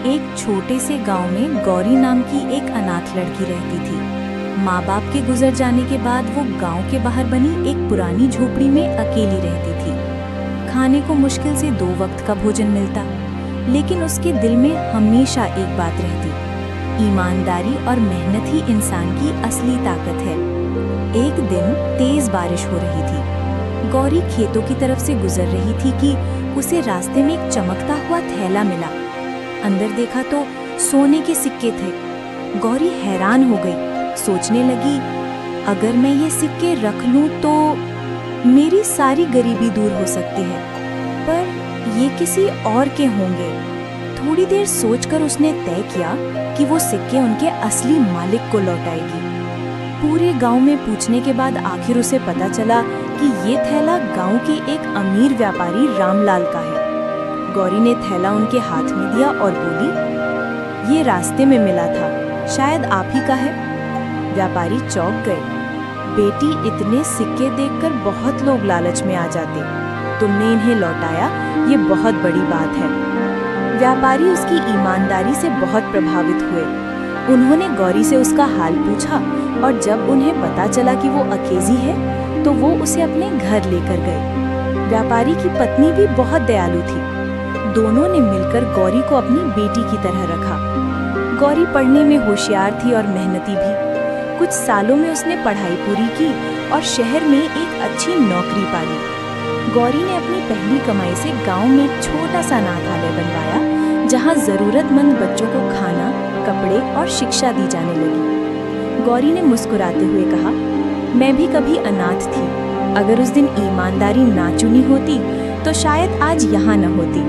एक छोटे से गांव में गौरी नाम की एक अनाथ लड़की रहती थी। माँ बाप के गुजर जाने के बाद वो गांव के बाहर बनी एक पुरानी झोपड़ी में अकेली रहती थी। खाने को मुश्किल से 2 वक्त का भोजन मिलता, लेकिन उसके दिल में हमेशा एक बात रहती, ईमानदारी और मेहनत ही इंसान की असली ताकत है। एक दिन तेज बारिश हो रही थी। गौरी खेतों की तरफ से गुजर रही थी कि उसे रास्ते में एक चमकता हुआ थैला मिला। अंदर देखा तो सोने के सिक्के थे। गौरी हैरान हो गई, सोचने लगी, अगर मैं ये सिक्के रख लूं तो मेरी सारी गरीबी दूर हो सकती है, पर ये किसी और के होंगे। थोड़ी देर सोचकर उसने तय किया कि वो सिक्के उनके असली मालिक को लौटाएगी। पूरे गांव में पूछने के बाद आखिर उसे पता चला कि ये थैला गांव के एक अमीर व्यापारी रामलाल का है। गौरी ने थैला उनके हाथ में दिया और बोली, ये रास्ते में मिला था, शायद आप ही का है। व्यापारी चौंक गए। बेटी, इतने सिक्के देखकर बहुत लोग लालच में आ जाते, तुमने इन्हें लौटाया, ये बहुत बड़ी बात है। व्यापारी उसकी ईमानदारी से बहुत प्रभावित हुए। उन्होंने गौरी से उसका हाल पूछा और जब उन्हें पता चला कि वो अकेली है तो वो उसे अपने घर लेकर गए। व्यापारी की पत्नी भी बहुत दयालु थी। दोनों ने मिलकर गौरी को अपनी बेटी की तरह रखा। गौरी पढ़ने में होशियार थी और मेहनती भी। कुछ सालों में उसने पढ़ाई पूरी की और शहर में एक अच्छी नौकरी पाली। गौरी ने अपनी पहली कमाई से गांव में एक छोटा सा अनाथालय बनवाया, जहां जरूरतमंद बच्चों को खाना, कपड़े और शिक्षा दी जाने लगी। गौरी ने मुस्कुराते हुए कहा, मैं भी कभी अनाथ थी। अगर उस दिन ईमानदारी ना चुनी होती तो शायद आज यहाँ न होती।